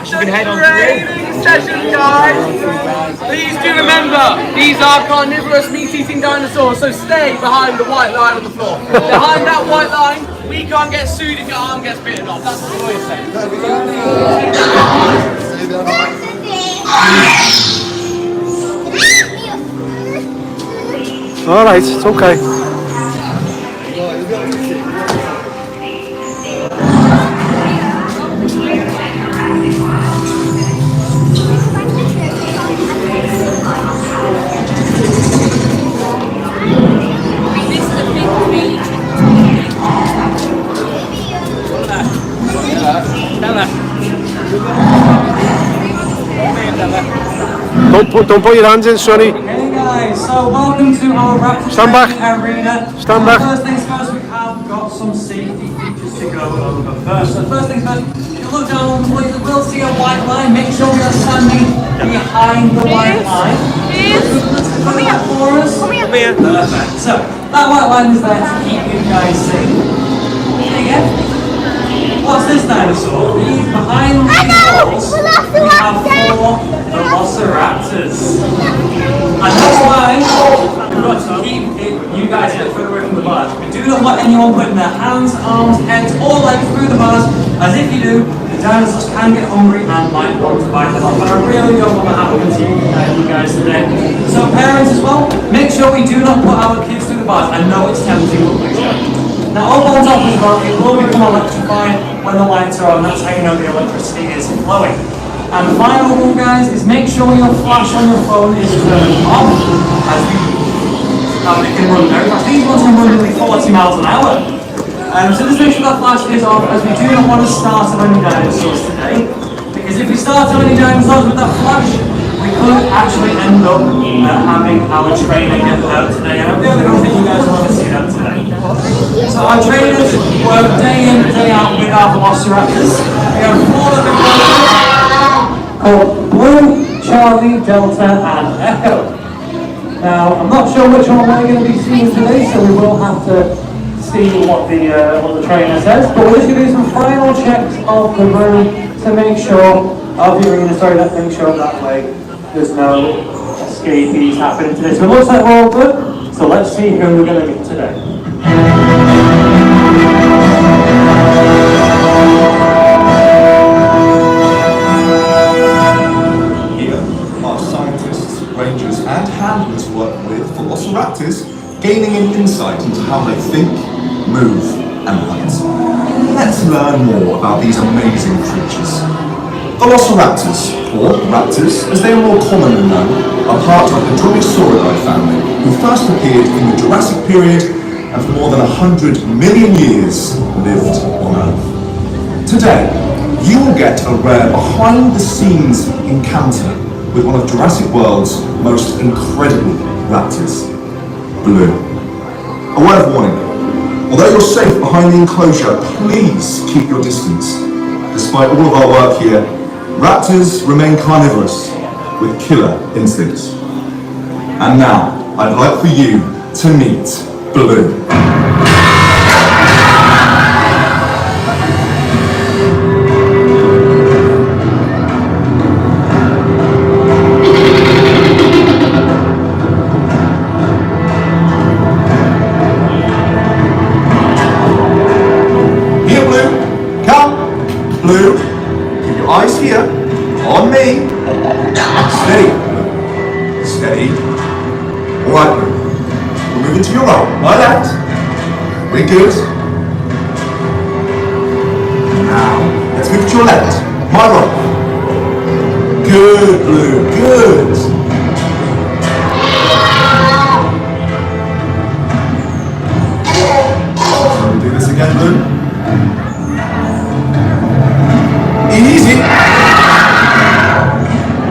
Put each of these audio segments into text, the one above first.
training session, guys. Please do remember, these are carnivorous meat-eating dinosaurs, so stay behind the white line on the floor. Behind that white line, we can't get sued if your arm gets bitten off. That's what the lawyers say. All right, it's okay. Don't put your hands in, Sonny. Hey guys, so welcome to our Raptor Stand back. Arena. Stand back. First things first, we have got some safety features to go over first. So first things first, if you look down on the floor, you will see a white line. Make sure we are standing behind the white line. Come here. For us. Come here. Perfect. So that white line is there to keep you guys safe. There you go. What's this dinosaur? Behind these walls, we have 4 Velociraptors. And that's why we've got to keep you guys a bit further away from the bars. We do not want anyone putting their hands, arms, heads, or legs through the bars, as if you do, the dinosaurs can get hungry and might want to bite them off. And I really don't want that happening to you guys today. So parents as well, make sure we do not put our kids through the bars. I know it's tempting, but please don't. Now up on top as well, it will become electrified when the lights are on. That's how you know the electricity is flowing. And the final rule, guys, is make sure your flash on your phone is turned off, as it can run very fast. These ones can run nearly 40 miles an hour. So just make sure that flash is off, as we do not want to start on any dinosaurs today. Because if we start on any dinosaurs with that flash, we could actually end up having our trainer get hurt today. And I really don't think you guys want to see that today. So our trainers work day in, day out with our Velociraptors. We have 4 different ones called Blue, Charlie, Delta, and Echo. Now, I'm not sure which one we're going to be seeing today, so we will have to see what the trainer says. But we're just going to do some final checks of the room to make sure, make sure that way there's no escapees happening today. So it looks like we're all good. So let's see who we're going to meet today. Here, our scientists, rangers, and handlers work with Velociraptors, gaining an insight into how they think, move, and hunt. Let's learn more about these amazing creatures. Velociraptors, or raptors as they are more commonly known, are part of the Dinosaur family, who first appeared in the Jurassic period and for more than 100 million years lived on Earth. Today, you will get a rare behind-the-scenes encounter with one of Jurassic World's most incredible raptors, Blue. A word of warning, although you're safe behind the enclosure, please keep your distance. Despite all of our work here, raptors remain carnivorous with killer instincts. And now, I'd like for you to meet Blue. Here, Blue. Come. Blue. Keep your eyes here. On me. Steady. Steady. All right, Blue. We're moving to your right. My left. We're good. Now, let's move to your left. My right. Good, Blue. Good. Shall we do this again, Blue? Easy.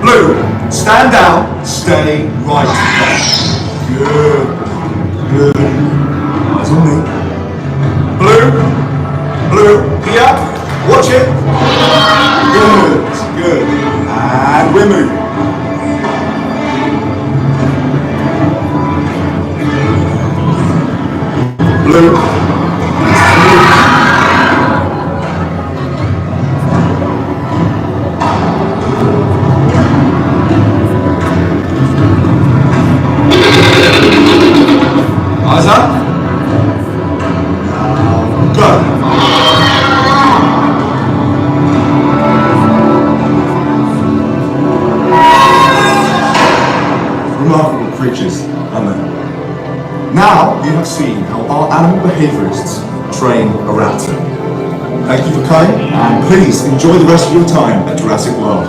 Blue, stand down, stay right there. Good. Good. Eyes on me. Blue. Blue. Here. Watch it. Good. Good. And we're moving. Blue. have seen how our animal behaviourists train a raptor. Thank you for coming, and please enjoy the rest of your time at Jurassic World.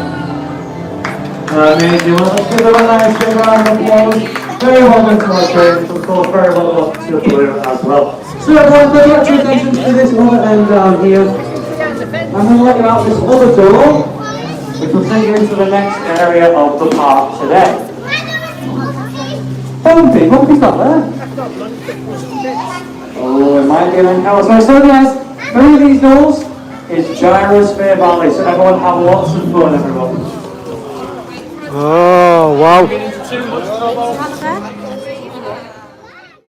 Amazing. Well, let's give them a nice big round of applause. Very well done to our training, of course, very well done to the blue as well. So everyone, good luck to attention to this other end down here. I'm going to let you out this other door, which will take you into the next area of the park today. Bumpy's not there. Oh, it might be an encounter. So guys, through these doors is Gyrosphere Valley, so everyone have lots of fun, everyone. Oh, wow. Get into two.